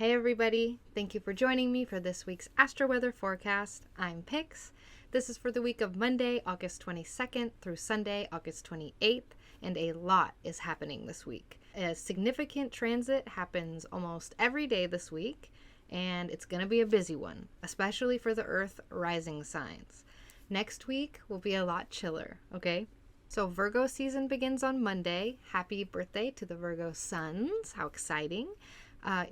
Hey everybody, thank you for joining me for this week's Astro Weather Forecast. I'm Pix. This is for the week of Monday, August 22nd through Sunday, August 28th, and a lot is happening this week. A significant transit happens almost every day this week, and it's going to be a busy one, especially for the Earth rising signs. Next week will be a lot chiller, okay? So Virgo season begins on Monday. Happy birthday to the Virgo suns. How exciting.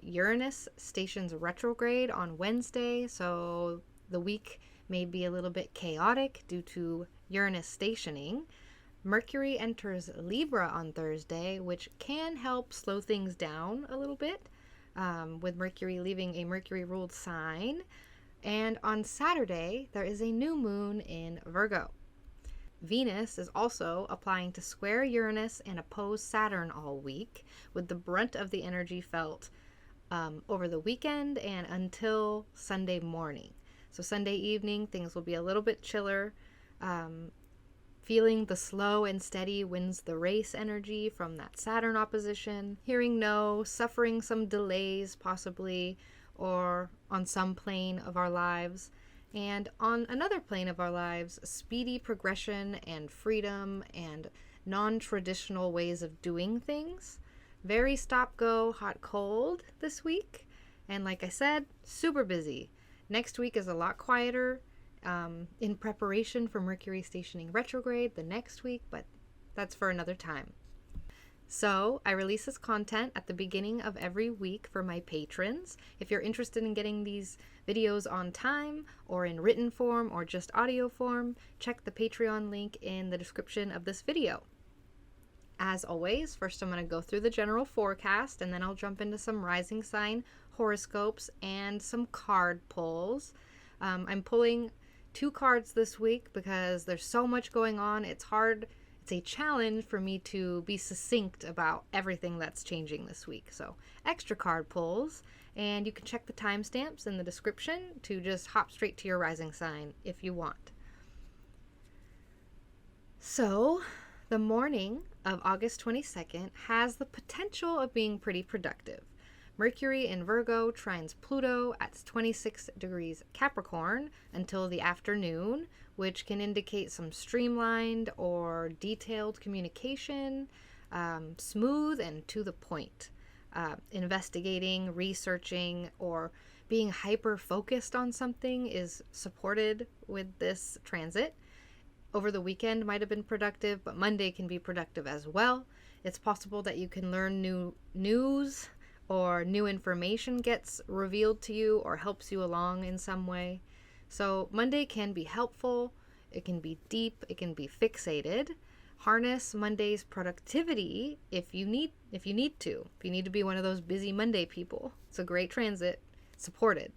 Uranus stations retrograde on Wednesday, so the week may be a little bit chaotic due to Uranus stationing. Mercury enters Libra on Thursday, which can help slow things down a little bit, with Mercury leaving a Mercury-ruled sign. And on Saturday, there is a new moon in Virgo. Venus is also applying to square Uranus and oppose Saturn all week, with the brunt of the energy felt over the weekend and until Sunday morning. So Sunday evening, things will be a little bit chiller. Feeling the slow and steady wins the race energy from that Saturn opposition. Hearing no, suffering some delays possibly, or on some plane of our lives. And on another plane of our lives, speedy progression and freedom and non-traditional ways of doing things. Very stop-go, hot-cold this week. And like I said, super busy. Next week is a lot quieter in preparation for Mercury stationing retrograde the next week, but that's for another time. So I release this content at the beginning of every week for my patrons. If you're interested in getting these videos on time or in written form or just audio form, check the Patreon link in the description of this video. As always, first I'm going to go through the general forecast, and then I'll jump into some rising sign horoscopes and some card pulls. I'm pulling 2 cards this week because there's so much going on. It's a challenge for me to be succinct about everything that's changing this week. So extra card pulls, and you can check the timestamps in the description to just hop straight to your rising sign if you want. So the morning of August 22nd has the potential of being pretty productive. Mercury in Virgo trines Pluto at 26 degrees Capricorn until the afternoon, which can indicate some streamlined or detailed communication, smooth and to the point. Investigating, researching, or being hyper-focused on something is supported with this transit. Over the weekend might have been productive, but Monday can be productive as well. It's possible that you can learn new news or new information gets revealed to you or helps you along in some way. So Monday can be helpful, it can be deep, it can be fixated. Harness Monday's productivity if you need to be one of those busy Monday people. It's a great transit, supported.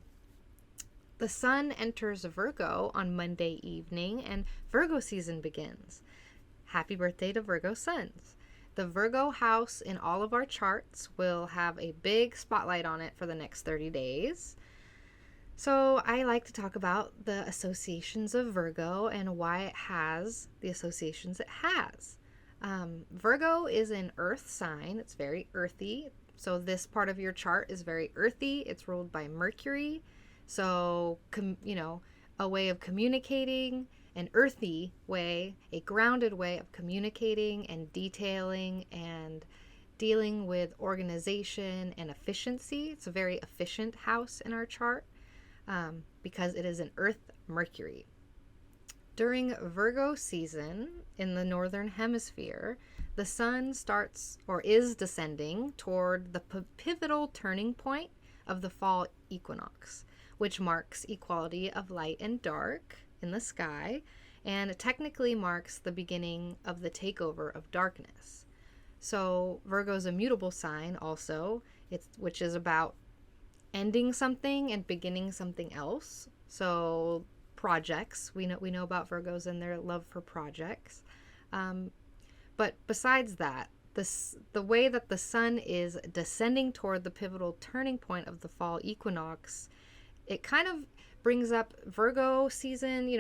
The sun enters Virgo on Monday evening and Virgo season begins. Happy birthday to Virgo suns. The Virgo house in all of our charts will have a big spotlight on it for the next 30 days. So I like to talk about the associations of Virgo and why it has the associations it has. Virgo is an earth sign. It's very earthy. So this part of your chart is very earthy. It's ruled by Mercury. So, a way of communicating, an earthy way, a grounded way of communicating and detailing and dealing with organization and efficiency. It's a very efficient house in our chart because it is an earth Mercury. During Virgo season in the northern hemisphere, the sun starts or is descending toward the pivotal turning point of the fall equinox, which marks equality of light and dark in the sky, and technically marks the beginning of the takeover of darkness. So Virgo's a mutable sign also, which is about ending something and beginning something else. So projects, we know about Virgos and their love for projects. But besides that, the way that the sun is descending toward the pivotal turning point of the fall equinox, it kind of brings up Virgo season.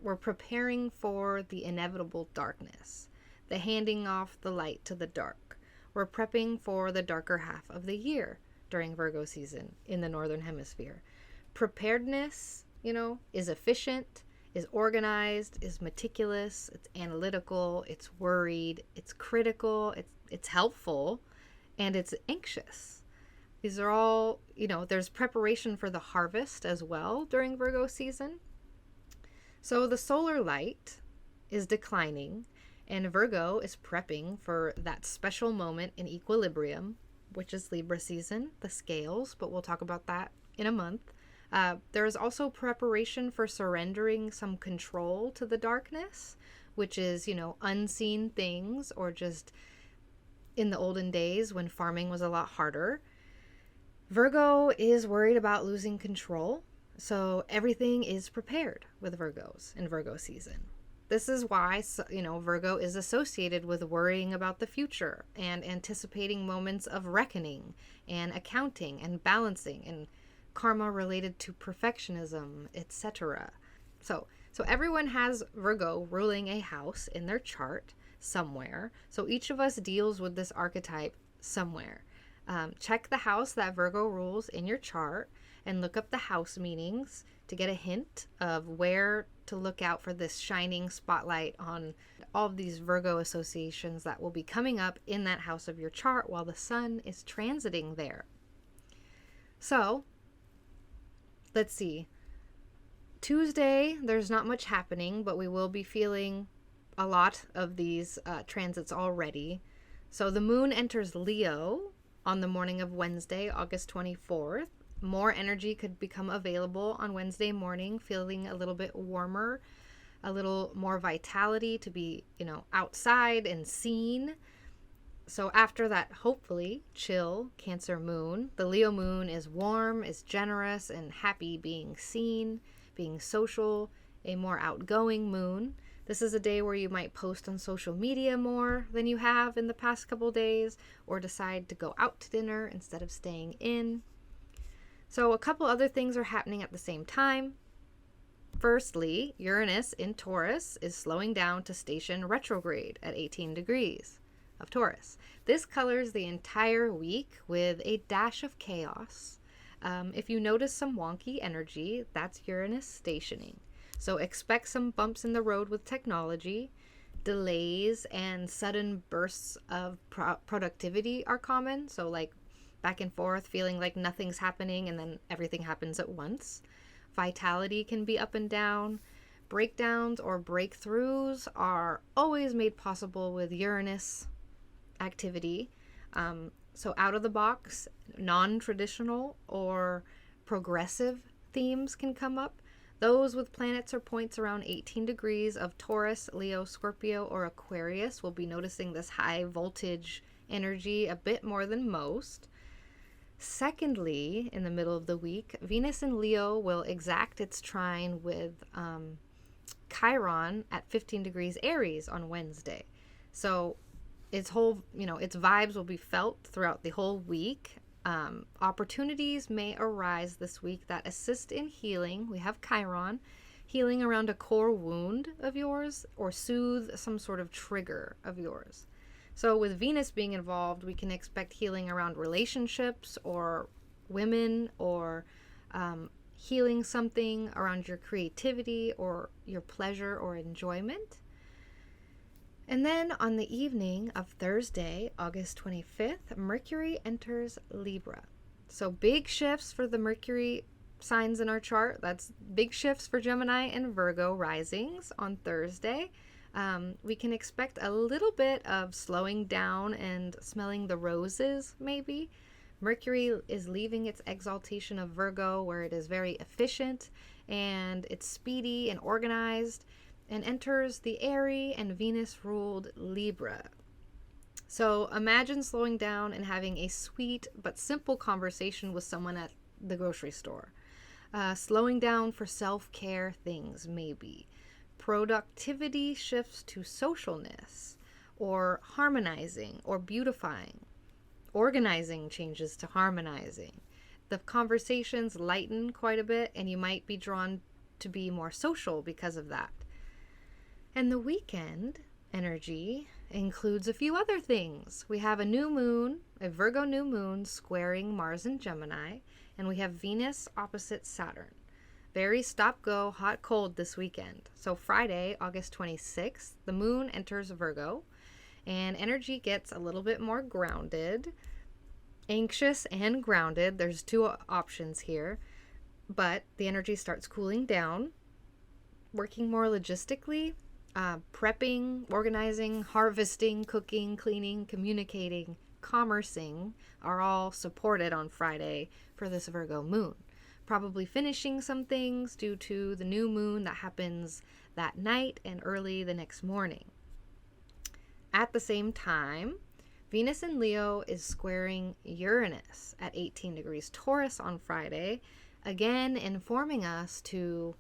We're preparing for the inevitable darkness, the handing off the light to the dark. We're prepping for the darker half of the year, during Virgo season in the Northern Hemisphere. Preparedness, is efficient, is organized, is meticulous, it's analytical, it's worried, it's critical, it's helpful, and it's anxious. These are all, there's preparation for the harvest as well during Virgo season. So the solar light is declining, and Virgo is prepping for that special moment in equilibrium, which is Libra season, the scales, but we'll talk about that in a month. There is also preparation for surrendering some control to the darkness, which is, unseen things, or just in the olden days when farming was a lot harder. Virgo is worried about losing control, so everything is prepared with Virgos in Virgo season. This is why, Virgo is associated with worrying about the future and anticipating moments of reckoning and accounting and balancing and karma related to perfectionism, etc. So everyone has Virgo ruling a house in their chart somewhere. So each of us deals with this archetype somewhere. Check the house that Virgo rules in your chart and look up the house meanings to get a hint of where to look out for this shining spotlight on all of these Virgo associations that will be coming up in that house of your chart while the sun is transiting there. So, let's see. Tuesday, there's not much happening, but we will be feeling a lot of these transits already. So the moon enters Leo on the morning of Wednesday, August 24th. More energy could become available on Wednesday morning, feeling a little bit warmer, a little more vitality to be, outside and seen. So after that, hopefully, chill Cancer moon, the Leo moon is warm, is generous, and happy being seen, being social, a more outgoing moon. This is a day where you might post on social media more than you have in the past couple days, or decide to go out to dinner instead of staying in. So a couple other things are happening at the same time. Firstly, Uranus in Taurus is slowing down to station retrograde at 18 degrees of Taurus. This colors the entire week with a dash of chaos. If you notice some wonky energy, that's Uranus stationing. So expect some bumps in the road with technology. Delays and sudden bursts of productivity are common. So like back and forth, feeling like nothing's happening and then everything happens at once. Vitality can be up and down. Breakdowns or breakthroughs are always made possible with Uranus activity. So out of the box, non-traditional or progressive themes can come up. Those with planets or points around 18 degrees of Taurus, Leo, Scorpio, or Aquarius will be noticing this high voltage energy a bit more than most. Secondly, in the middle of the week, Venus in Leo will exact its trine with Chiron at 15 degrees Aries on Wednesday. So its vibes will be felt throughout the whole week. Opportunities may arise this week that assist in healing. We have Chiron, healing around a core wound of yours or soothe some sort of trigger of yours. So with Venus being involved, we can expect healing around relationships or women, or healing something around your creativity or your pleasure or enjoyment. And then on the evening of Thursday, August 25th, Mercury enters Libra. So big shifts for the Mercury signs in our chart. That's big shifts for Gemini and Virgo risings on Thursday. We can expect a little bit of slowing down and smelling the roses, maybe. Mercury is leaving its exaltation of Virgo, where it is very efficient and it's speedy and organized, and enters the airy and Venus-ruled Libra. So imagine slowing down and having a sweet but simple conversation with someone at the grocery store. Slowing down for self-care things, maybe. Productivity shifts to socialness, or harmonizing or beautifying. Organizing changes to harmonizing. The conversations lighten quite a bit, and you might be drawn to be more social because of that. And the weekend energy includes a few other things. We have a new moon, a Virgo new moon squaring Mars in Gemini, and we have Venus opposite Saturn. Very stop-go, hot-cold this weekend. So Friday, August 26th, the moon enters Virgo, and energy gets a little bit more grounded, anxious and grounded. There's two options here, but the energy starts cooling down, working more logistically, prepping, organizing, harvesting, cooking, cleaning, communicating, commercing are all supported on Friday for this Virgo moon. Probably finishing some things due to the new moon that happens that night and early the next morning. At the same time, Venus in Leo is squaring Uranus at 18 degrees Taurus on Friday, again informing us to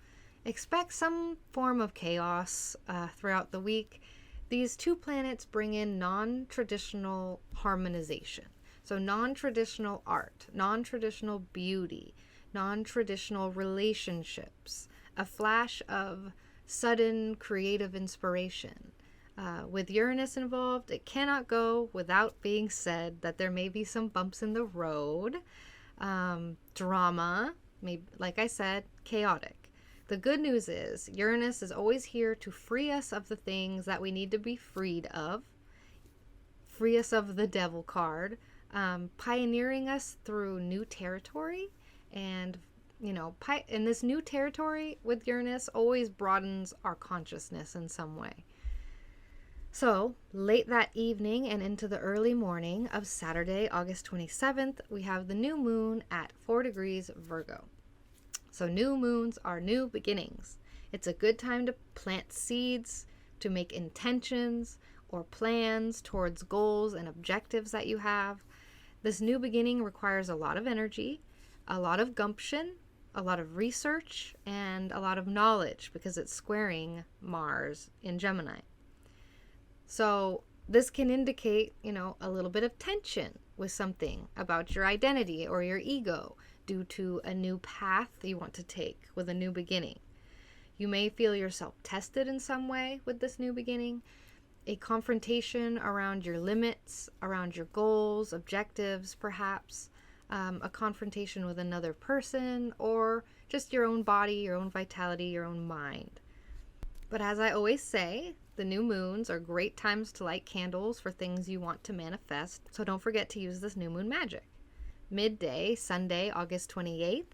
expect some form of chaos throughout the week. These two planets bring in non-traditional harmonization. So non-traditional art, non-traditional beauty, non-traditional relationships, a flash of sudden creative inspiration. With Uranus involved, it cannot go without being said that there may be some bumps in the road, drama, maybe, like I said, chaotic. The good news is Uranus is always here to free us of the things that we need to be freed of, free us of the devil card, pioneering us through new territory. And, in this new territory with Uranus always broadens our consciousness in some way. So, late that evening and into the early morning of Saturday, August 27th, we have the new moon at 4 degrees Virgo. So, new moons are new beginnings. It's a good time to plant seeds, to make intentions or plans towards goals and objectives that you have. This new beginning requires a lot of energy, a lot of gumption, a lot of research, and a lot of knowledge because it's squaring Mars in Gemini. So this can indicate, a little bit of tension with something about your identity or your ego due to a new path you want to take with a new beginning. You may feel yourself tested in some way with this new beginning, a confrontation around your limits, around your goals, objectives, perhaps, a confrontation with another person, or just your own body, your own vitality, your own mind. But as I always say, the new moons are great times to light candles for things you want to manifest, so don't forget to use this new moon magic. Midday, Sunday, August 28th,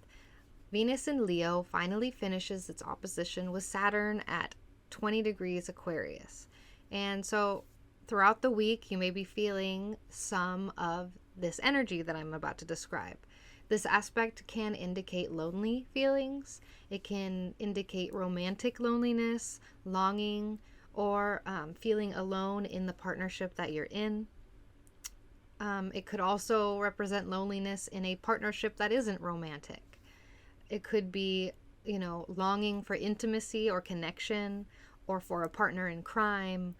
Venus in Leo finally finishes its opposition with Saturn at 20 degrees Aquarius. And so throughout the week, you may be feeling some of this energy that I'm about to describe. This aspect can indicate lonely feelings. It can indicate romantic loneliness, longing, or feeling alone in the partnership that you're in. It could also represent loneliness in a partnership that isn't romantic. It could be, longing for intimacy or connection, or for a partner in crime,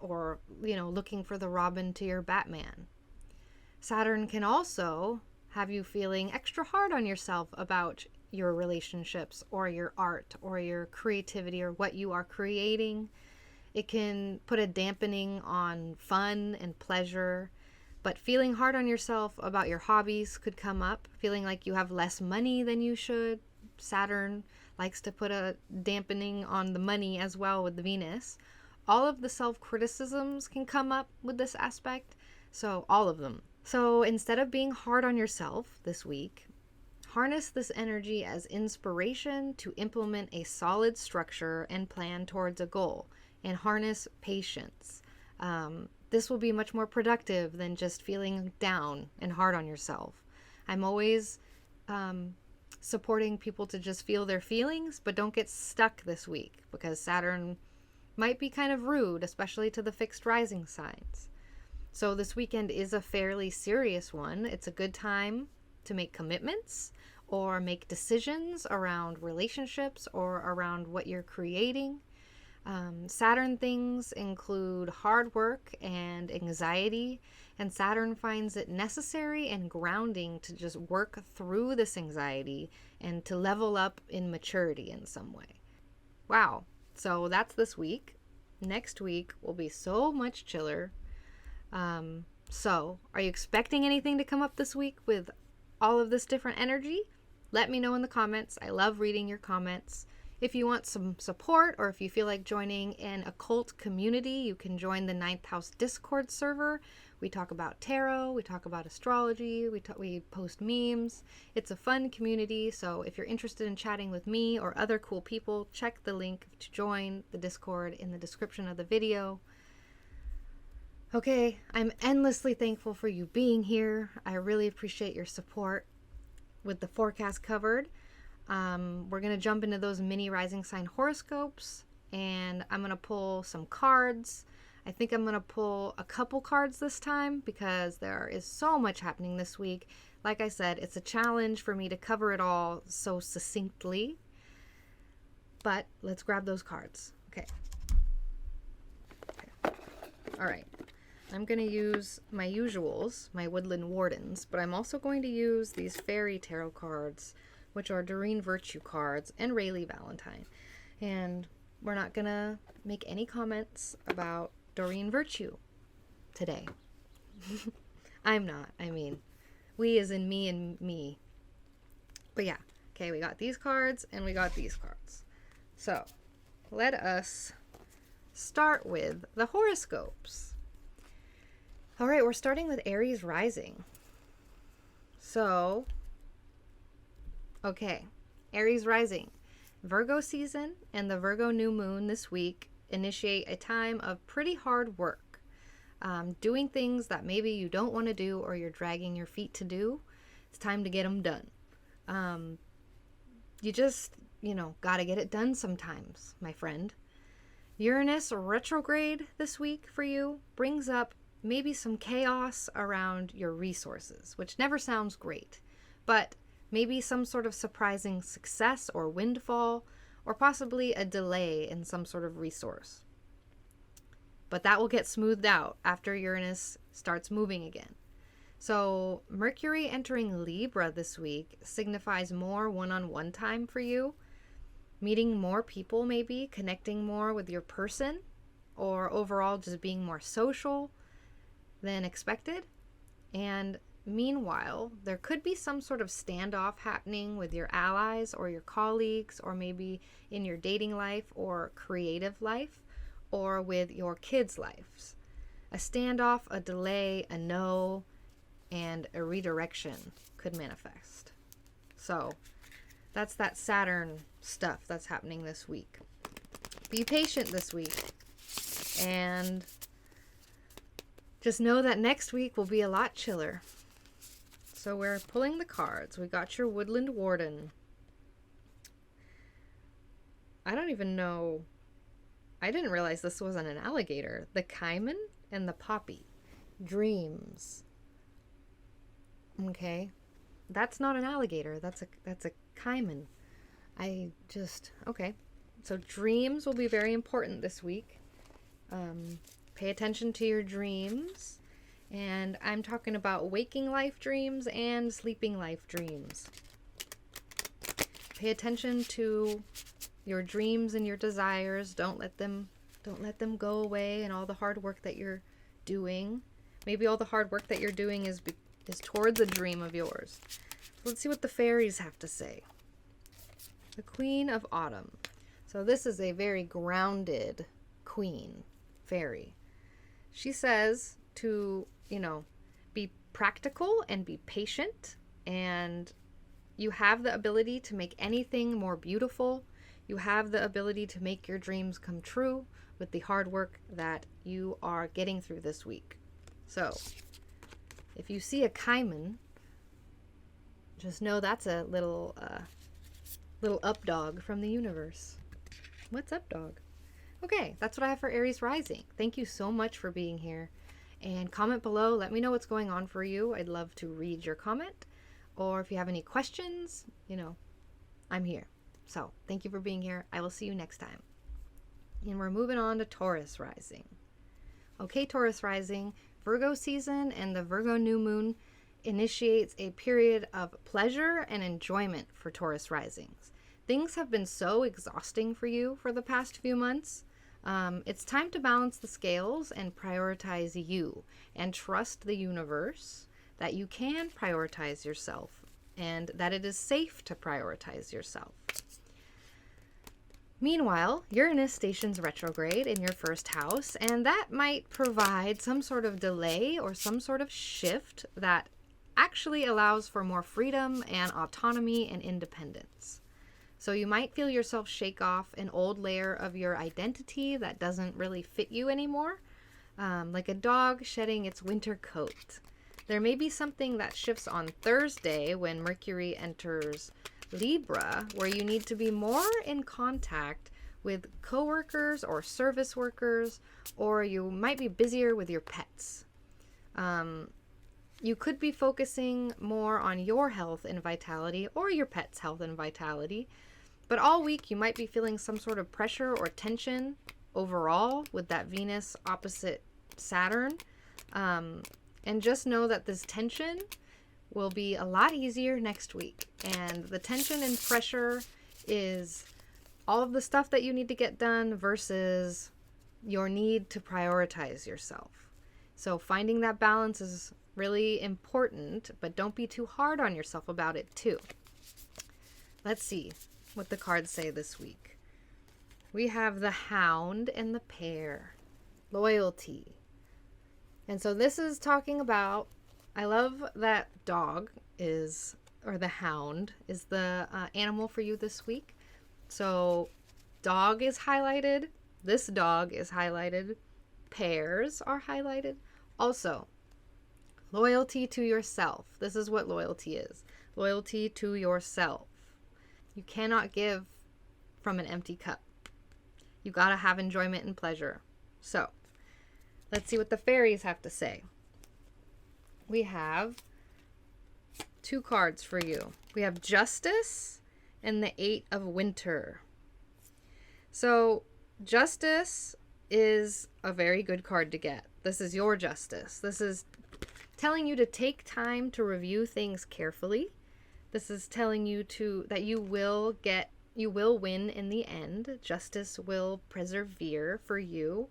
or, looking for the Robin to your Batman. Saturn can also have you feeling extra hard on yourself about your relationships or your art or your creativity or what you are creating. It can put a dampening on fun and pleasure, but feeling hard on yourself about your hobbies could come up, feeling like you have less money than you should. Saturn likes to put a dampening on the money as well with the Venus. All of the self-criticisms can come up with this aspect, so all of them. So instead of being hard on yourself this week, harness this energy as inspiration to implement a solid structure and plan towards a goal, and harness patience. This will be much more productive than just feeling down and hard on yourself. I'm always supporting people to just feel their feelings, but don't get stuck this week because Saturn might be kind of rude, especially to the fixed rising signs. So this weekend is a fairly serious one. It's a good time to make commitments or make decisions around relationships or around what you're creating. Saturn things include hard work and anxiety, and Saturn finds it necessary and grounding to just work through this anxiety and to level up in maturity in some way. Wow. So that's this week. Next week will be so much chiller. So, are you expecting anything to come up this week with all of this different energy? Let me know in the comments. I love reading your comments. If you want some support, or if you feel like joining an occult community, you can join the 9th House Discord server. We talk about tarot, we talk about astrology, we post memes. It's a fun community, so if you're interested in chatting with me or other cool people, check the link to join the Discord in the description of the video. Okay, I'm endlessly thankful for you being here. I really appreciate your support. With the forecast covered, we're going to jump into those mini rising sign horoscopes, and I'm going to pull some cards. I think I'm going to pull a couple cards this time because there is so much happening this week. Like I said, it's a challenge for me to cover it all so succinctly, but let's grab those cards. Okay. All right. I'm going to use my usuals, my Woodland Wardens, but I'm also going to use these Fairy Tarot cards, which are Doreen Virtue cards, and Rayleigh Valentine. And we're not going to make any comments about Doreen Virtue today. I'm not. I mean, we as in me and me. But yeah. Okay, we got these cards and we got these cards. So, let us start with the horoscopes. All right, we're starting with Aries rising. So, okay, Aries rising. Virgo season and the Virgo new moon this week initiate a time of pretty hard work. Doing things that maybe you don't want to do or you're dragging your feet to do. It's time to get them done. You just, got to get it done sometimes, my friend. Uranus retrograde this week for you brings up maybe some chaos around your resources, which never sounds great, but maybe some sort of surprising success or windfall, or possibly a delay in some sort of resource. But that will get smoothed out after Uranus starts moving again. So Mercury entering Libra this week signifies more one-on-one time for you, meeting more people maybe, connecting more with your person, or overall just being more social than expected. And meanwhile, there could be some sort of standoff happening with your allies or your colleagues, or maybe in your dating life or creative life, or with your kids' lives. A standoff, a delay, a no, and a redirection could manifest. So that's that Saturn stuff that's happening this week. Be patient this week, and just know that next week will be a lot chiller. So we're pulling the cards. We got your Woodland Warden. I don't even know. I didn't realize this wasn't an alligator. The Cayman and the Poppy. Dreams. Okay. That's not an alligator. That's a Cayman. Okay. So dreams will be very important this week. Pay attention to your dreams. And I'm talking about waking life dreams and sleeping life dreams. Pay attention to your dreams and your desires. Don't let them go away, and all the hard work that you're doing. Maybe all the hard work that you're doing is towards a dream of yours. Let's see what the fairies have to say. The Queen of Autumn. So this is a very grounded queen, fairy. She says to, be practical and be patient, and you have the ability to make anything more beautiful. You have the ability to make your dreams come true with the hard work that you are getting through this week. So, if you see a Cayman, just know that's a little up dog from the universe. What's up, dog? Okay, that's what I have for Aries rising. Thank you so much for being here. And comment below. Let me know what's going on for you. I'd love to read your comment. Or if you have any questions, I'm here. So, thank you for being here. I will see you next time. And we're moving on to Taurus rising. Okay, Taurus rising. Virgo season and the Virgo new moon initiates a period of pleasure and enjoyment for Taurus risings. Things have been so exhausting for you for the past few months. It's time to balance the scales and prioritize you, and trust the universe that you can prioritize yourself and that it is safe to prioritize yourself. Meanwhile, Uranus stations retrograde in your first house, and that might provide some sort of delay or some sort of shift that actually allows for more freedom and autonomy and independence. So you might feel yourself shake off an old layer of your identity that doesn't really fit you anymore, like a dog shedding its winter coat. There may be something that shifts on Thursday when Mercury enters Libra, where you need to be more in contact with coworkers or service workers, or you might be busier with your pets. You could be focusing more on your health and vitality or your pet's health and vitality, but all week you might be feeling some sort of pressure or tension overall with that Venus opposite Saturn. And just know that this tension will be a lot easier next week. And the tension and pressure is all of the stuff that you need to get done versus your need to prioritize yourself. So finding that balance is really important, but don't be too hard on yourself about it too. Let's see what the cards say this week. We have the Hound and the Pair. Loyalty. And so this is talking about, I love that dog is, or the hound is the animal for you this week. So dog is highlighted. This dog is highlighted. Pairs are highlighted. Also, loyalty to yourself. This is what loyalty is. Loyalty to yourself. You cannot give from an empty cup. You gotta have enjoyment and pleasure. So, let's see what the fairies have to say. We have 2 cards for you. We have Justice and the 8 of Winter. So, Justice is a very good card to get. This is your justice. This is telling you to take time to review things carefully. This is telling you that you will win in the end. Justice will persevere for you.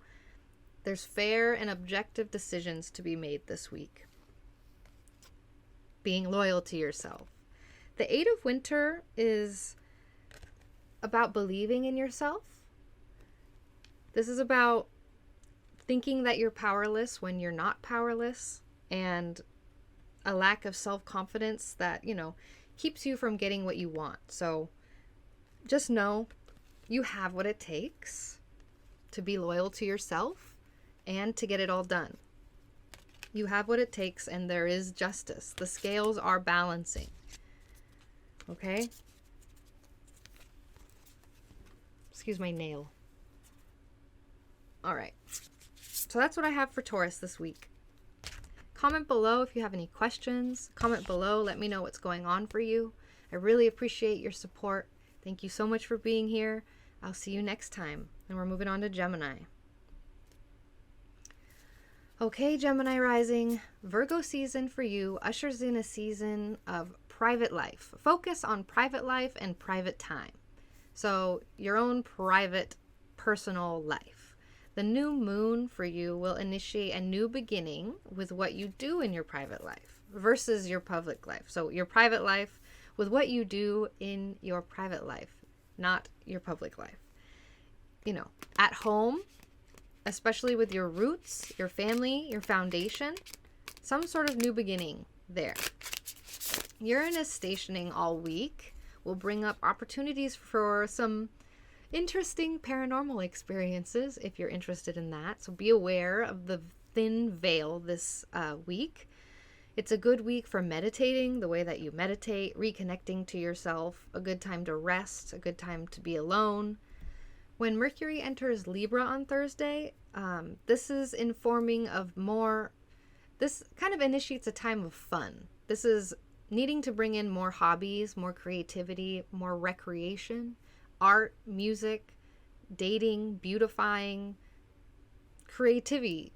There's fair and objective decisions to be made this week. Being loyal to yourself. The 8 of Winter is about believing in yourself. This is about thinking that you're powerless when you're not powerless, and a lack of self-confidence that, keeps you from getting what you want. So just know you have what it takes to be loyal to yourself and to get it all done. You have what it takes, and there is justice. The scales are balancing. Okay? Excuse my nail. All right. So that's what I have for Taurus this week. Comment below if you have any questions. Comment below. Let me know what's going on for you. I really appreciate your support. Thank you so much for being here. I'll see you next time. And we're moving on to Gemini. Okay, Gemini rising, Virgo season for you ushers in a season of private life. Focus on private life and private time. So your own private, personal life. The new moon for you will initiate a new beginning with what you do in your private life versus your public life. So your private life with what you do in your private life, not your public life. At home, especially with your roots, your family, your foundation, some sort of new beginning there. Uranus stationing all week will bring up opportunities for some interesting paranormal experiences if you're interested in that. So be aware of the thin veil this week. It's a good week for meditating, the way that you meditate, reconnecting to yourself, a good time to rest, a good time to be alone. When Mercury enters Libra on Thursday, this is informing of more, this kind of initiates a time of fun. This is needing to bring in more hobbies, more creativity, more recreation, art, music, dating, beautifying, creativity,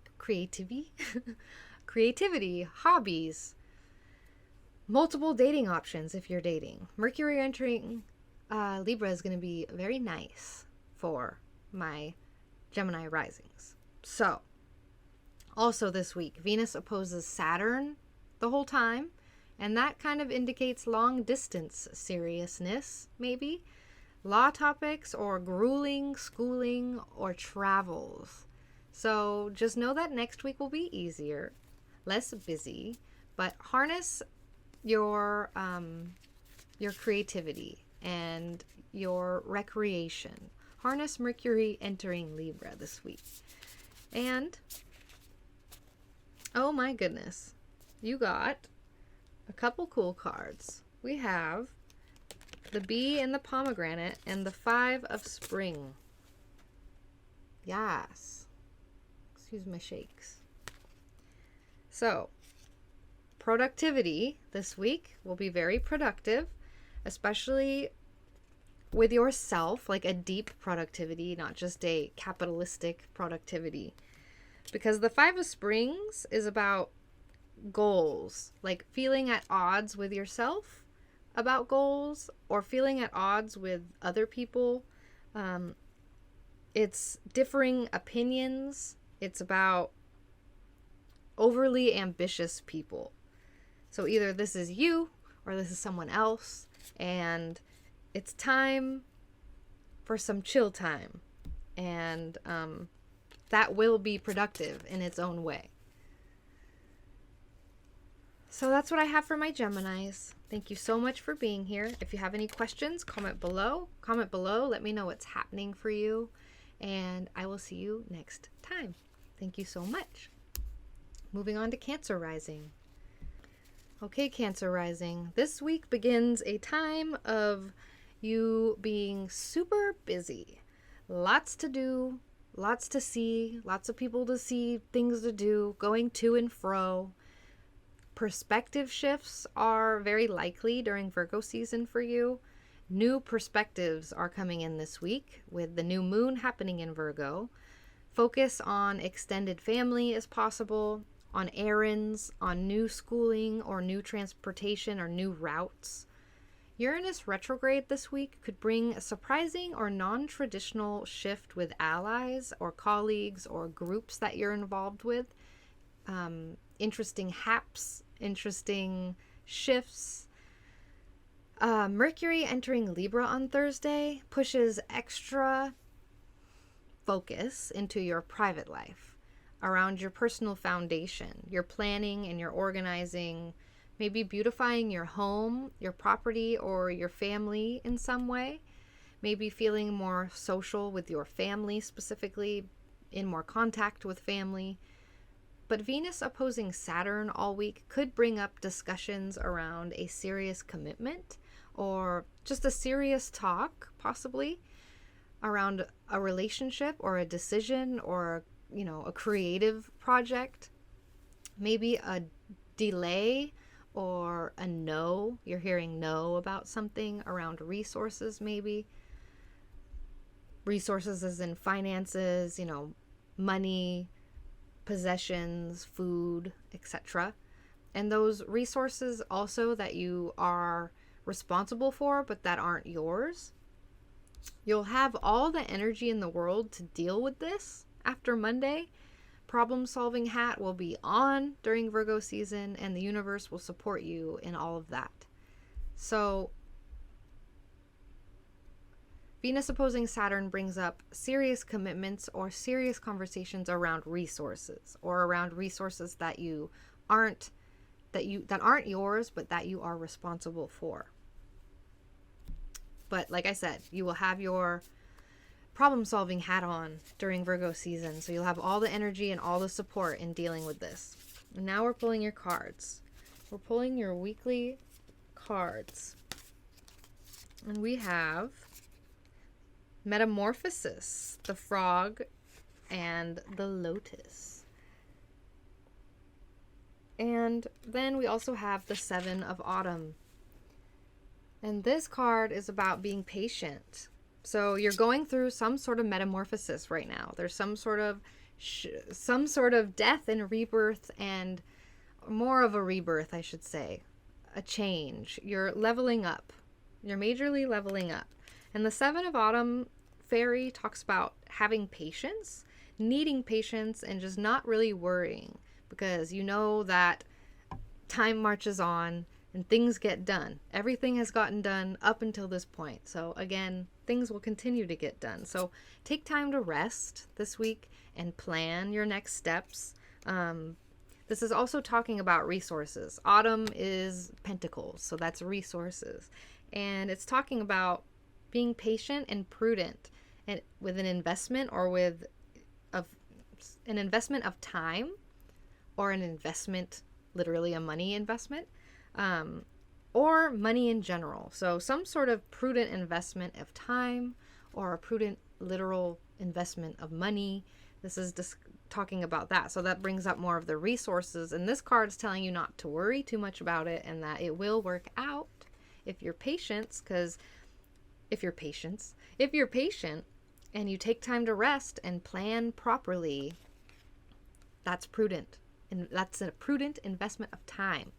hobbies, multiple dating options if you're dating. Mercury entering Libra is going to be very nice for my Gemini risings. So, also this week, Venus opposes Saturn the whole time, and that kind of indicates long distance seriousness, maybe. Law topics or grueling schooling or travels. So just know that next week will be easier, less busy, but harness your creativity and your recreation. Harness Mercury entering Libra this week. And oh my goodness, you got a couple cool cards. We have the Bee and the Pomegranate and the Five of Spring. Yes. Excuse my shakes. So, productivity this week will be very productive, especially with yourself, like a deep productivity, not just a capitalistic productivity. Because the Five of Springs is about goals, like feeling at odds with yourself about goals or feeling at odds with other people. It's differing opinions. It's about overly ambitious people. So either this is you or this is someone else, and it's time for some chill time, and that will be productive in its own way. So that's what I have for my Geminis. Thank you so much for being here. If you have any questions, comment below. Comment below. Let me know what's happening for you. And I will see you next time. Thank you so much. Moving on to Cancer rising. Okay, Cancer rising. This week begins a time of you being super busy. Lots to do, lots to see, lots of people to see, things to do, going to and fro. Perspective shifts are very likely during Virgo season for you. New perspectives are coming in this week with the new moon happening in Virgo. Focus on extended family as possible, on errands, on new schooling or new transportation or new routes. Uranus retrograde this week could bring a surprising or non-traditional shift with allies or colleagues or groups that you're involved with. Interesting haps, interesting shifts. Mercury entering Libra on Thursday pushes extra focus into your private life around your personal foundation, your planning and your organizing, maybe beautifying your home, your property, or your family in some way. Maybe feeling more social with your family, specifically in more contact with family. But Venus opposing Saturn all week could bring up discussions around a serious commitment or just a serious talk, possibly, around a relationship or a decision or, a creative project. Maybe a delay or a no. You're hearing no about something around resources, maybe. Resources as in finances, money, possessions, food, etc. And those resources also that you are responsible for but that aren't yours. You'll have all the energy in the world to deal with this after Monday. Problem solving hat will be on during Virgo season, and the universe will support you in all of that. So Venus opposing Saturn brings up serious commitments or serious conversations around resources or around resources that aren't yours but that you are responsible for. But like I said, you will have your problem solving hat on during Virgo season, so you'll have all the energy and all the support in dealing with this. And now we're pulling your cards. We're pulling your weekly cards. And we have Metamorphosis, the Frog, and the Lotus. And then we also have the Seven of Autumn. And this card is about being patient. So you're going through some sort of metamorphosis right now. There's some sort of death and rebirth, and more of a rebirth, I should say. A change. You're leveling up. You're majorly leveling up. And the Seven of Autumn fairy talks about having patience, needing patience, and just not really worrying, because you know that time marches on and things get done. Everything has gotten done up until this point. So again, things will continue to get done. So take time to rest this week and plan your next steps. This is also talking about resources. Autumn is Pentacles, so that's resources. And it's talking about being patient and prudent and with an investment, or with an investment of time, or an investment, literally a money investment, or money in general. So some sort of prudent investment of time, or a prudent literal investment of money. This is just talking about that. So that brings up more of the resources. And this card is telling you not to worry too much about it, and that it will work out if you're patient. Because if you're patient and you take time to rest and plan properly, that's prudent. And that's a prudent investment of time.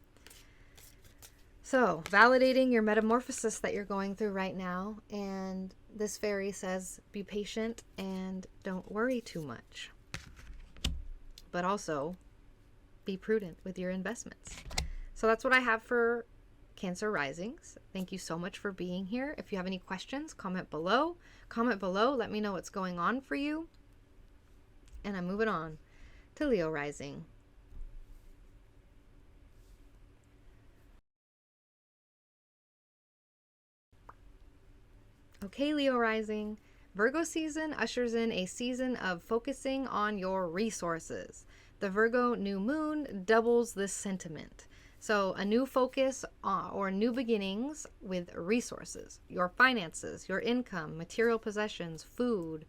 So, validating your metamorphosis that you're going through right now. And this fairy says, be patient and don't worry too much. But also, be prudent with your investments. So that's what I have for Cancer risings. Thank you so much for being here. If you have any questions, comment below. Comment below. Let me know what's going on for you. And I'm moving on to Leo rising. Okay, Leo rising. Virgo season ushers in a season of focusing on your resources. The Virgo new moon doubles this sentiment. So a new focus or new beginnings with resources, your finances, your income, material possessions, food.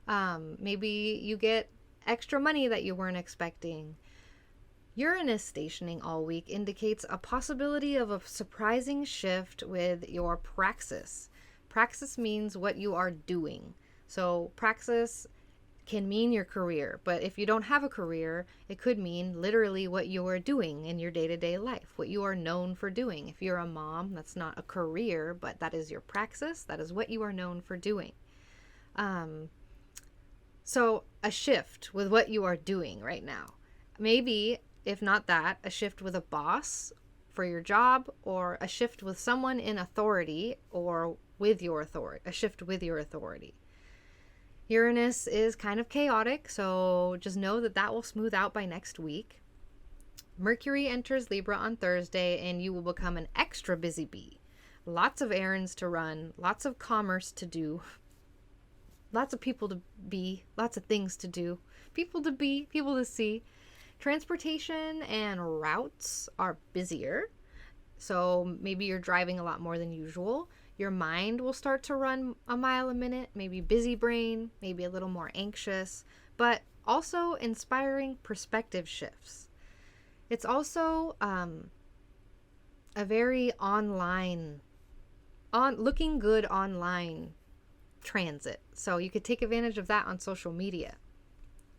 Maybe you get extra money that you weren't expecting. Uranus stationing all week indicates a possibility of a surprising shift with your praxis. Praxis means what you are doing. So praxis can mean your career, but if you don't have a career, it could mean literally what you are doing in your day-to-day life, what you are known for doing. If you're a mom, that's not a career, but that is your praxis. That is what you are known for doing. So a shift with what you are doing right now. Maybe, if not that, a shift with a boss for your job, or a shift with someone in authority, or with your authority, a shift with your authority. Uranus is kind of chaotic, so just know that that will smooth out by next week. Mercury enters Libra on Thursday, and you will become an extra busy bee. Lots of errands to run, lots of commerce to do, lots of people to be, lots of things to do, people to be, people to see. Transportation and routes are busier, so maybe you're driving a lot more than usual. Your mind will start to run a mile a minute, maybe busy brain, maybe a little more anxious, but also inspiring perspective shifts. It's also a very looking good online transit. So you could take advantage of that on social media.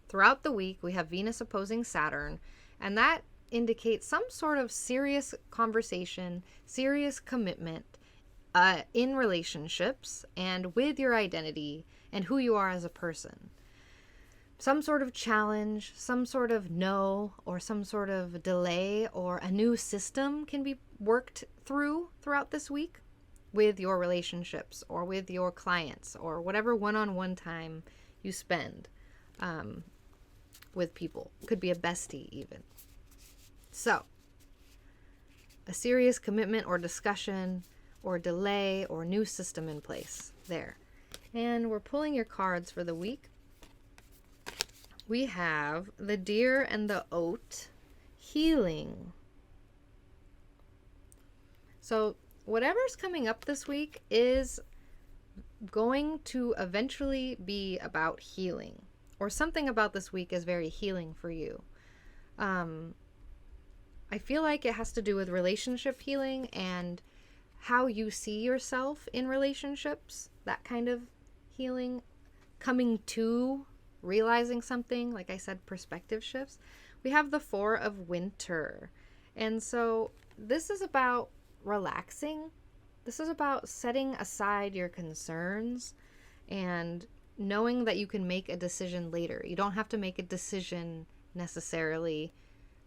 Throughout the week, we have Venus opposing Saturn, and that indicates some sort of serious conversation, serious commitment in relationships and with your identity and who you are as a person. Some sort of challenge, some sort of no, or some sort of delay, or a new system can be worked throughout this week with your relationships or with your clients or whatever one-on-one time you spend with people. Could be a bestie even. So, a serious commitment or discussion or delay or new system in place there. And we're pulling your cards for the week. We have the Deer and the Oat, healing. So whatever's coming up this week is going to eventually be about healing, or something about this week is very healing for you. I feel like it has to do with relationship healing and how you see yourself in relationships, that kind of healing, coming to realizing something, like I said, perspective shifts. We have the Four of Winter. And so this is about relaxing. This is about setting aside your concerns and knowing that you can make a decision later. You don't have to make a decision necessarily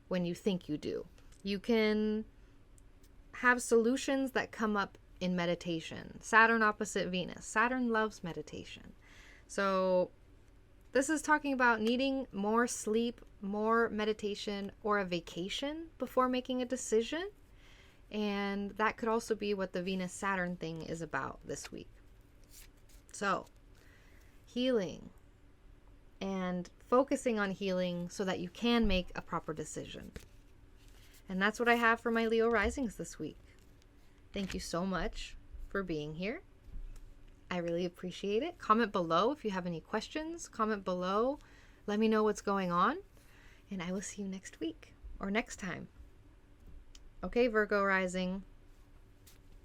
when you think you do. You can have solutions that come up in meditation. Saturn opposite Venus. Saturn loves meditation. So this is talking about needing more sleep, more meditation, or a vacation before making a decision. And that could also be what the Venus-Saturn thing is about this week. So, healing and focusing on healing so that you can make a proper decision. And that's what I have for my Leo risings this week. Thank you so much for being here. I really appreciate it. Comment below if you have any questions. Comment below. Let me know what's going on. And I will see you next week or next time. Okay, Virgo rising.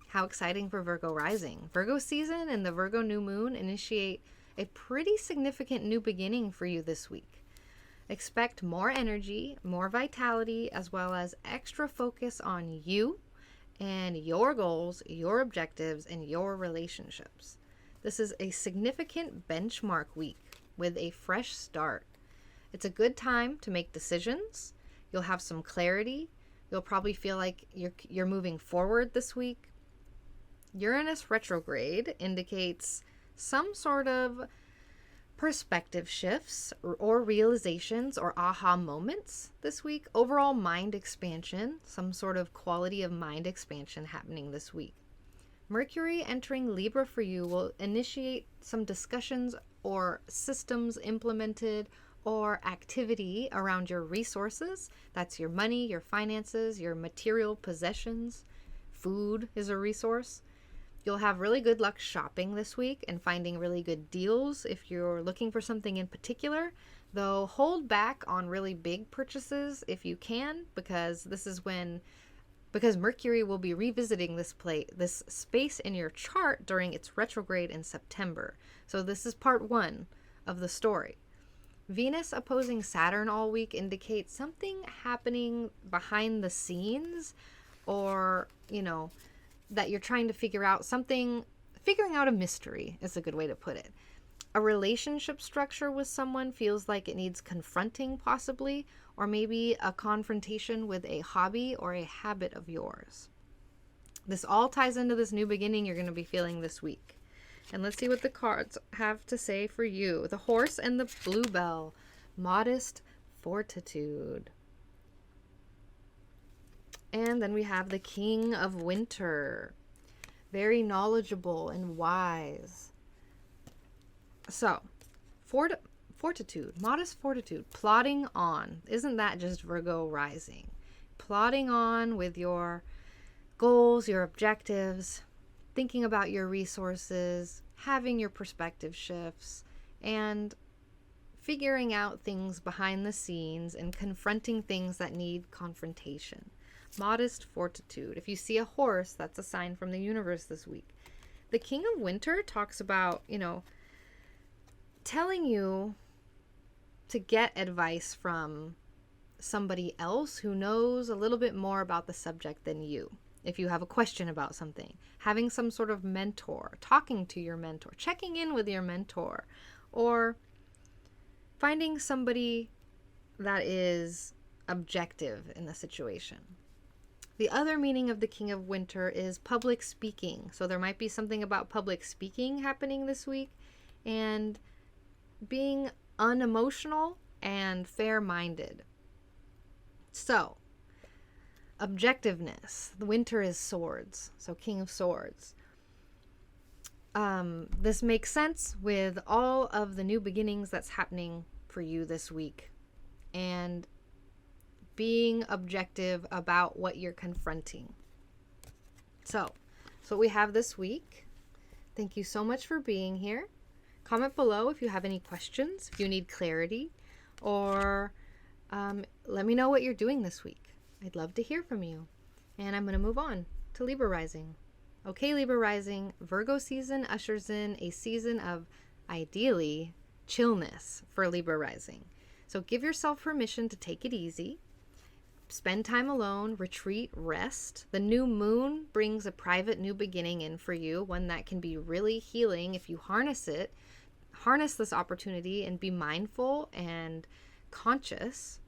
How exciting for Virgo rising. Virgo season and the Virgo new moon initiate a pretty significant new beginning for you this week. Expect more energy, more vitality, as well as extra focus on you and your goals, your objectives, and your relationships. This is a significant benchmark week with a fresh start. It's a good time to make decisions. You'll have some clarity. You'll probably feel like you're moving forward this week. Uranus retrograde indicates some sort of perspective shifts or realizations or aha moments this week. Overall mind expansion, some sort of quality of mind expansion happening this week. Mercury entering Libra for you will initiate some discussions or systems implemented or activity around your resources. That's your money, your finances, your material possessions. Food is a resource. You'll have really good luck shopping this week and finding really good deals if you're looking for something in particular, though hold back on really big purchases if you can, because Mercury will be revisiting this space in your chart during its retrograde in September. So this is part 1 of the story. Venus opposing Saturn all week indicates something happening behind the scenes, or, that you're trying to figure out something. Figuring out a mystery is a good way to put it. A relationship structure with someone feels like it needs confronting, possibly, or maybe a confrontation with a hobby or a habit of yours. This all ties into this new beginning you're going to be feeling this week. And let's see what the cards have to say for you. The Horse and the Bluebell. Modest fortitude. And then we have the King of Winter. Very knowledgeable and wise. So, fortitude. Modest fortitude. Plodding on. Isn't that just Virgo rising? Plodding on with your goals, your objectives, thinking about your resources, having your perspective shifts, and figuring out things behind the scenes and confronting things that need confrontation. Modest fortitude. If you see a horse, that's a sign from the universe this week. The King of Winter talks about, telling you to get advice from somebody else who knows a little bit more about the subject than you. If you have a question about something, having some sort of mentor, talking to your mentor, checking in with your mentor, or finding somebody that is objective in the situation. The other meaning of the King of Winter is public speaking. So there might be something about public speaking happening this week, and being unemotional and fair-minded. So, objectiveness. The Winter is swords, so King of Swords. This makes sense with all of the new beginnings that's happening for you this week, and being objective about what you're confronting. So, that's what we have this week. Thank you so much for being here. Comment below if you have any questions, if you need clarity, or let me know what you're doing this week. I'd love to hear from you. And I'm going to move on to Libra rising. Okay, Libra rising, Virgo season ushers in a season of, ideally, chillness for Libra rising. So give yourself permission to take it easy. Spend time alone, retreat, rest. The new moon brings a private new beginning in for you, one that can be really healing if you harness it harness this opportunity and be mindful and conscious.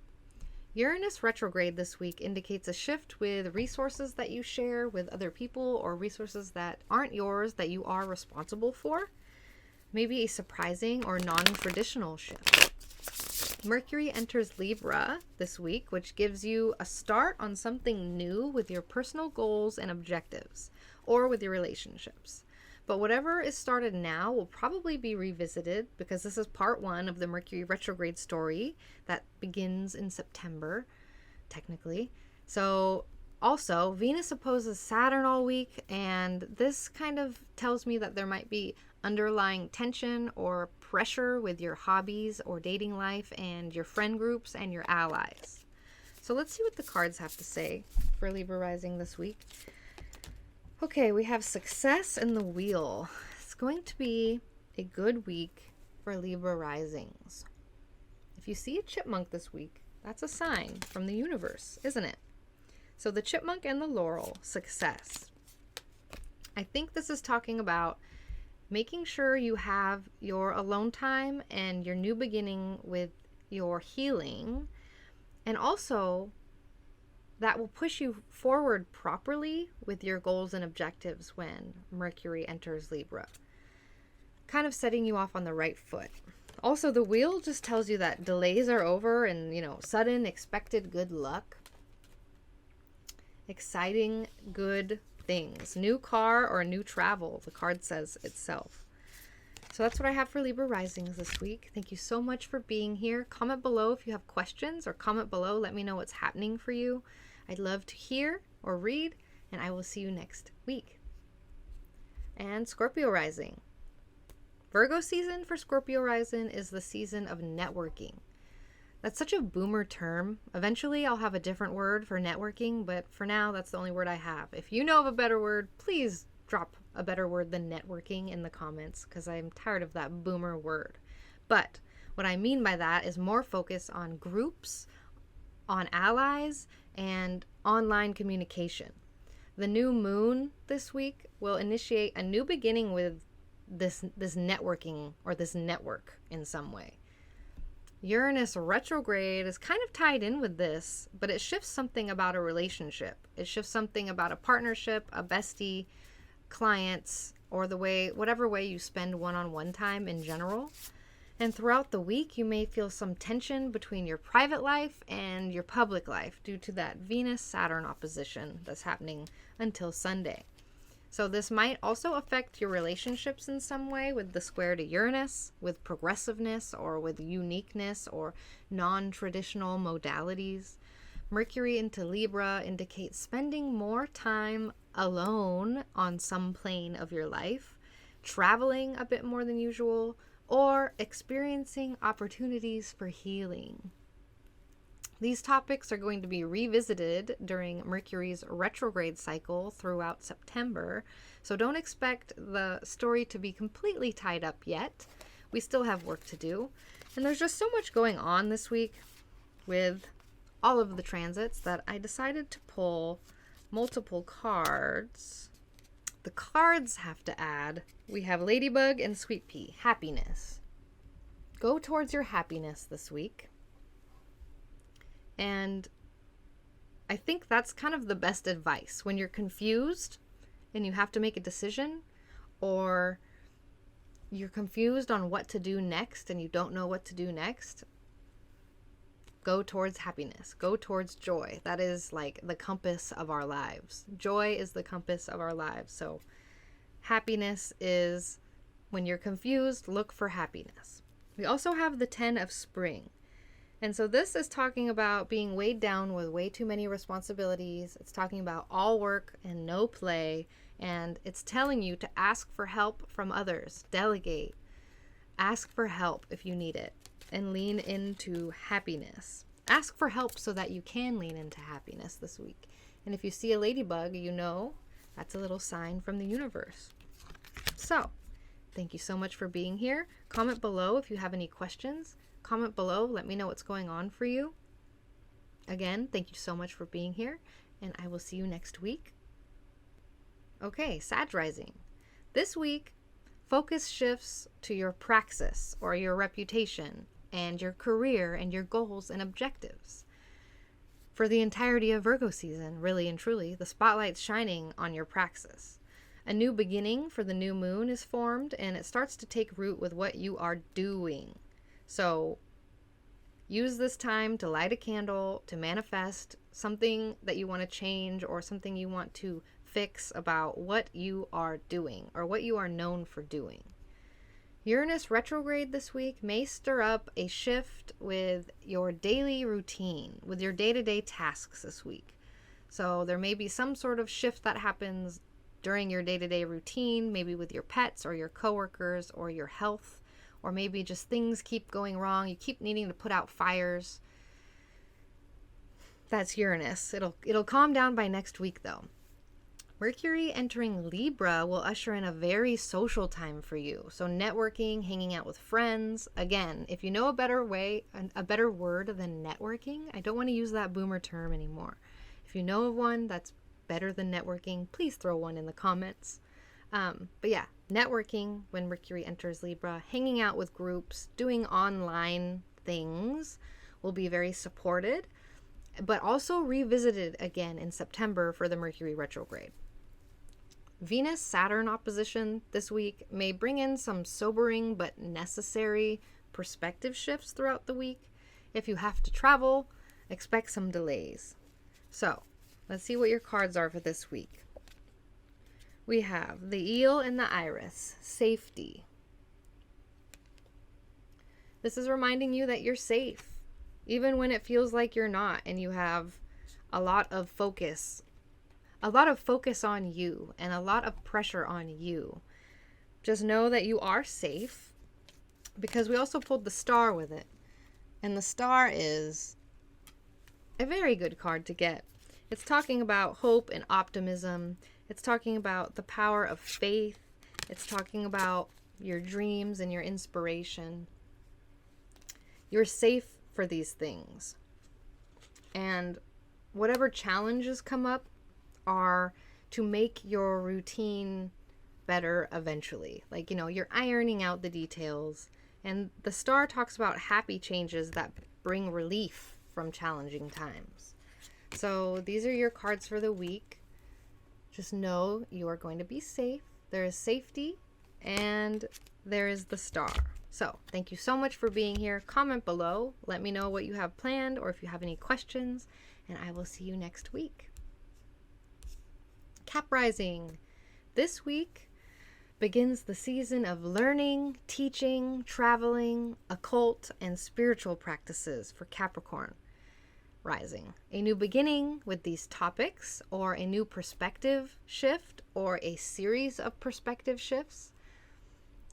Uranus retrograde this week indicates a shift with resources that you share with other people or resources that aren't yours that you are responsible for. Maybe a surprising or non-traditional shift. Mercury enters Libra this week, which gives you a start on something new with your personal goals and objectives or with your relationships. But whatever is started now will probably be revisited because this is part 1 of the Mercury retrograde story that begins in September, technically. So also, Venus opposes Saturn all week, and this kind of tells me that there might be underlying tension or pressure with your hobbies or dating life and your friend groups and your allies. So let's see what the cards have to say for Libra rising this week. Okay, we have success in the wheel. It's going to be a good week for Libra risings. If you see a chipmunk this week, that's a sign from the universe, isn't it? So the chipmunk and the laurel, success. I think this is talking about making sure you have your alone time and your new beginning with your healing, and also that will push you forward properly with your goals and objectives when Mercury enters Libra. Kind of setting you off on the right foot. Also, the wheel just tells you that delays are over and, sudden expected good luck. Exciting good things. New car or new travel, the card says itself. So that's what I have for Libra risings this week. Thank you so much for being here. Comment below if you have questions, or comment below. Let me know what's happening for you. I'd love to hear or read, and I will see you next week. And Scorpio rising. Virgo season for Scorpio rising is the season of networking. That's such a boomer term. Eventually I'll have a different word for networking, but for now that's the only word I have. If you know of a better word, please drop a better word than networking in the comments, because I'm tired of that boomer word. But what I mean by that is more focus on groups, on allies, and online communication. The new moon this week will initiate a new beginning with this networking or this network in some way. Uranus retrograde is kind of tied in with this, but it shifts something about a relationship. It shifts something about a partnership, a bestie, clients, or whatever way you spend one-on-one time in general. And throughout the week, you may feel some tension between your private life and your public life due to that Venus-Saturn opposition that's happening until Sunday. So this might also affect your relationships in some way with the square to Uranus, with progressiveness or with uniqueness or non-traditional modalities. Mercury into Libra indicates spending more time alone on some plane of your life, traveling a bit more than usual, or experiencing opportunities for healing. These topics are going to be revisited during Mercury's retrograde cycle throughout September, so don't expect the story to be completely tied up yet. We still have work to do, and there's just so much going on this week with all of the transits that I decided to pull multiple cards. The cards have to add. We have Ladybug and Sweet Pea. Happiness. Go towards your happiness this week. And I think that's kind of the best advice. When you're confused and you have to make a decision, or you're confused on what to do next and you don't know what to do next, go towards happiness. Go towards joy. That is like the compass of our lives. Joy is the compass of our lives. So happiness is, when you're confused, look for happiness. We also have the 10 of Spring. And so this is talking about being weighed down with way too many responsibilities. It's talking about all work and no play. And it's telling you to ask for help from others. Delegate. Ask for help if you need it. And lean into happiness. Ask for help so that you can lean into happiness this week. And if you see a ladybug, you know that's a little sign from the universe. So, thank you so much for being here. Comment below if you have any questions. Comment below. Let me know what's going on for you. Again, thank you so much for being here, and I will see you next week. Okay, Sag rising. This week, focus shifts to your praxis or your reputation and your career and your goals and objectives. For the entirety of Virgo season, really and truly, the spotlight's shining on your praxis. A new beginning for the new moon is formed, and it starts to take root with what you are doing. So use this time to light a candle, to manifest something that you want to change or something you want to fix about what you are doing or what you are known for doing. Uranus retrograde this week may stir up a shift with your daily routine, with your day-to-day tasks this week. So there may be some sort of shift that happens during your day-to-day routine, maybe with your pets or your coworkers or your health, or maybe just things keep going wrong. You keep needing to put out fires. That's Uranus. It'll calm down by next week though. Mercury entering Libra will usher in a very social time for you. So networking, hanging out with friends. Again, if you know a better word than networking, I don't want to use that boomer term anymore. If you know of one that's better than networking, please throw one in the comments. But yeah, networking when Mercury enters Libra, hanging out with groups, doing online things will be very supported, but also revisited again in September for the Mercury retrograde. Venus-Saturn opposition this week may bring in some sobering but necessary perspective shifts throughout the week. If you have to travel, expect some delays. So, let's see what your cards are for this week. We have the Eel and the Iris, safety. This is reminding you that you're safe, even when it feels like you're not, and you have a lot of focus on you and a lot of pressure on you. Just know that you are safe, because we also pulled the Star with it. And the Star is a very good card to get. It's talking about hope and optimism. It's talking about the power of faith. It's talking about your dreams and your inspiration. You're safe for these things. And whatever challenges come up are to make your routine better eventually. Like, you're ironing out the details. And the Star talks about happy changes that bring relief from challenging times. So these are your cards for the week. Just know you are going to be safe. There is safety and there is the Star. So thank you so much for being here. Comment below. Let me know what you have planned or if you have any questions, and I will see you next week. Cap Rising. This week begins the season of learning, teaching, traveling, occult, and spiritual practices for Capricorn rising. A new beginning with these topics, or a new perspective shift, or a series of perspective shifts.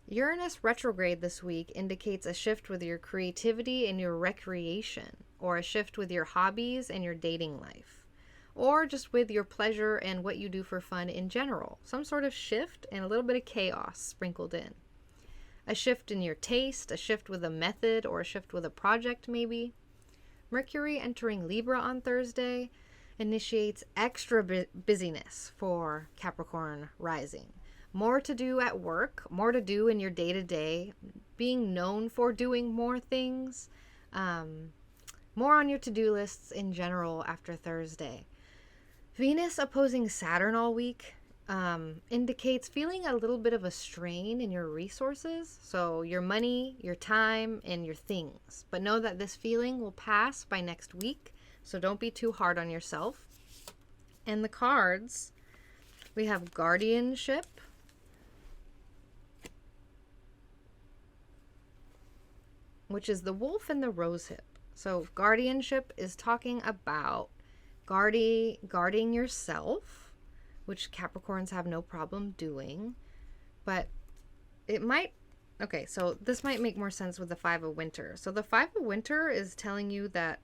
Uranus retrograde this week indicates a shift with your creativity and your recreation, or a shift with your hobbies and your dating life, or just with your pleasure and what you do for fun in general. Some sort of shift and a little bit of chaos sprinkled in. A shift in your taste, a shift with a method, or a shift with a project maybe. Mercury entering Libra on Thursday initiates extra busyness for Capricorn rising. More to do at work, more to do in your day-to-day, being known for doing more things, more on your to-do lists in general after Thursday. Venus opposing Saturn all week indicates feeling a little bit of a strain in your resources, so your money, your time, and your things. But know that this feeling will pass by next week, so don't be too hard on yourself. And the cards, we have guardianship, which is the wolf and the rosehip. So guardianship is talking about guarding yourself, which Capricorns have no problem doing, but it might, okay, so this might make more sense with the Five of Winter. So the Five of Winter is telling you that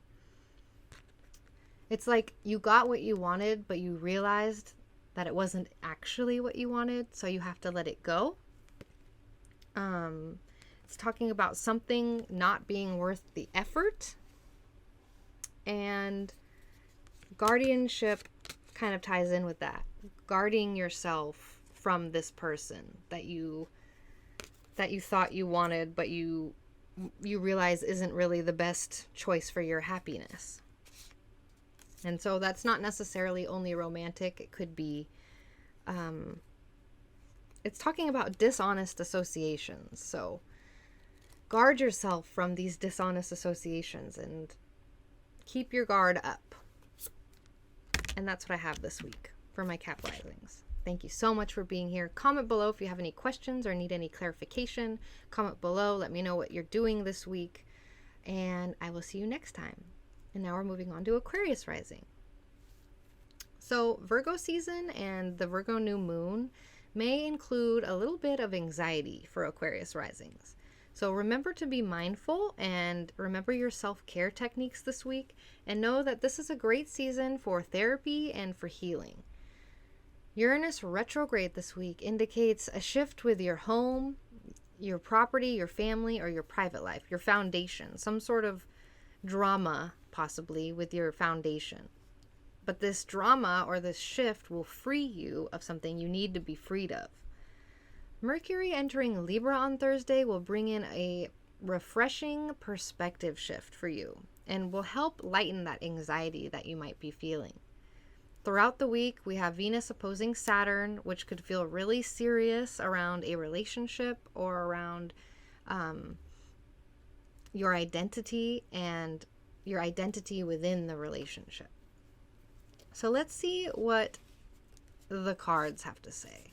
it's like you got what you wanted, but you realized that it wasn't actually what you wanted, so you have to let it go. It's talking about something not being worth the effort, and guardianship kind of ties in with that. Guarding yourself from this person that you that you thought you wanted, but you realize isn't really the best choice for your happiness. And so that's not necessarily only romantic. It could be, it's talking about dishonest associations. So guard yourself from these dishonest associations and keep your guard up. And that's what I have this week for my Cap Risings. Thank you so much for being here. Comment below if you have any questions or need any clarification. Comment below. Let me know what you're doing this week. And I will see you next time. And now we're moving on to Aquarius rising. So Virgo season and the Virgo new moon may include a little bit of anxiety for Aquarius risings. So remember to be mindful and remember your self-care techniques this week, and know that this is a great season for therapy and for healing. Uranus retrograde this week indicates a shift with your home, your property, your family, or your private life, your foundation, some sort of drama possibly with your foundation. But this drama or this shift will free you of something you need to be freed of. Mercury entering Libra on Thursday will bring in a refreshing perspective shift for you and will help lighten that anxiety that you might be feeling. Throughout the week, we have Venus opposing Saturn, which could feel really serious around a relationship or around your identity and your identity within the relationship. So let's see what the cards have to say.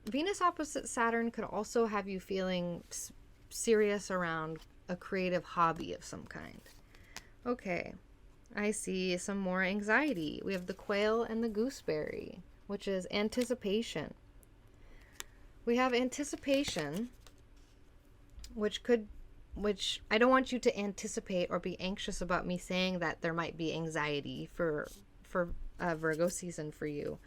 Venus opposite Saturn could also have you feeling serious around a creative hobby of some kind. Okay, I see some more anxiety. We have the quail and the gooseberry, which is anticipation. We have anticipation, which I don't want you to anticipate or be anxious about me saying that there might be anxiety for Virgo season for you,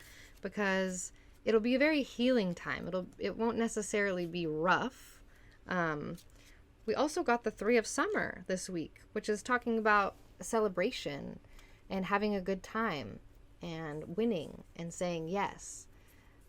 because it'll be a very healing time. It won't necessarily be rough. We also got the 3 of summer this week, which is talking about a celebration and having a good time and winning and saying yes.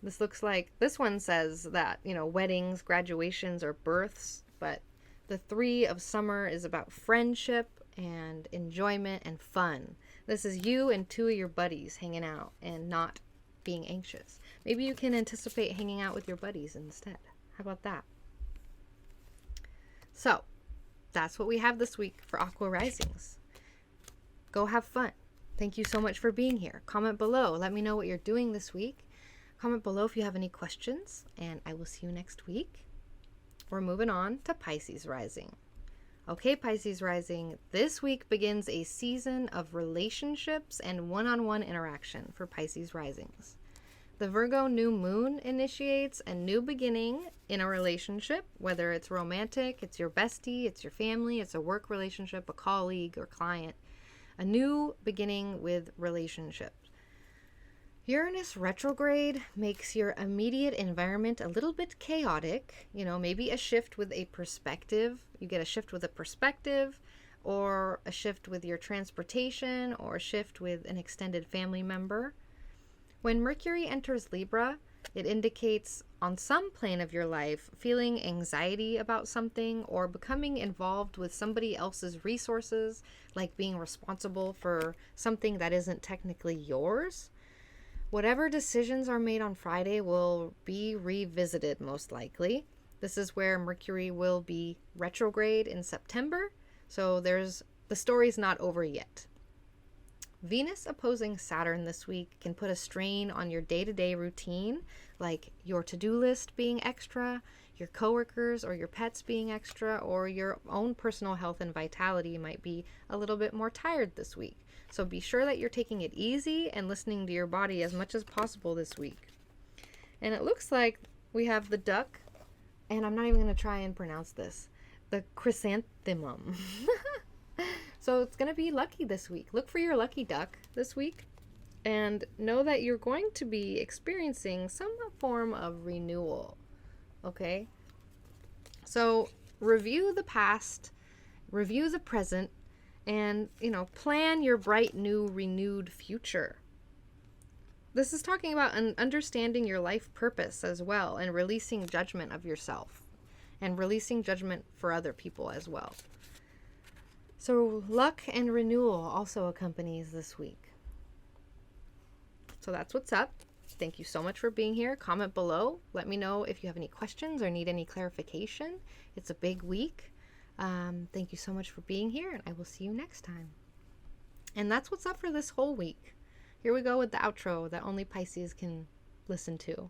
This looks like, this one says that, weddings, graduations, or births, but the 3 of summer is about friendship and enjoyment and fun. This is you and 2 of your buddies hanging out and not being anxious. Maybe you can anticipate hanging out with your buddies instead. How about that? So that's what we have this week for Aqua Risings. Go have fun. Thank you so much for being here. Comment below. Let me know what you're doing this week. Comment below if you have any questions, and I will see you next week. We're moving on to Pisces rising. Okay, Pisces rising, this week begins a season of relationships and one-on-one interaction for Pisces risings. The Virgo new moon initiates a new beginning in a relationship, whether it's romantic, it's your bestie, it's your family, it's a work relationship, a colleague or client. A new beginning with relationships. Uranus retrograde makes your immediate environment a little bit chaotic, maybe a shift with a perspective. You get a shift with a perspective, or a shift with your transportation, or a shift with an extended family member. When Mercury enters Libra, it indicates on some plane of your life feeling anxiety about something or becoming involved with somebody else's resources, like being responsible for something that isn't technically yours. Whatever decisions are made on Friday will be revisited most likely. This is where Mercury will be retrograde in September, so the story's not over yet. Venus opposing Saturn this week can put a strain on your day-to-day routine, like your to-do list being extra, your coworkers or your pets being extra, or your own personal health and vitality might be a little bit more tired this week. So be sure that you're taking it easy and listening to your body as much as possible this week. And it looks like we have the duck, and I'm not even going to try and pronounce this, the chrysanthemum. So it's going to be lucky this week. Look for your lucky duck this week and know that you're going to be experiencing some form of renewal. Okay? So review the past, review the present, and, plan your bright, new, renewed future. This is talking about understanding your life purpose as well and releasing judgment of yourself. and releasing judgment for other people as well. So luck and renewal also accompanies this week. So that's what's up. Thank you so much for being here. Comment below. Let me know if you have any questions or need any clarification. It's a big week. Thank you so much for being here, and I will see you next time. And that's what's up for this whole week. Here we go with the outro that only Pisces can listen to.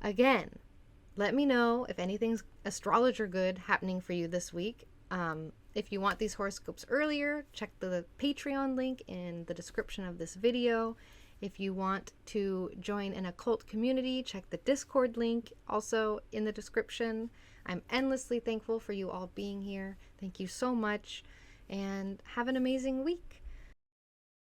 Again, let me know if anything's astrologer good happening for you this week. If you want these horoscopes earlier, check the Patreon link in the description of this video. If you want to join an occult community, check the Discord link also in the description. I'm endlessly thankful for you all being here. Thank you so much, and have an amazing week.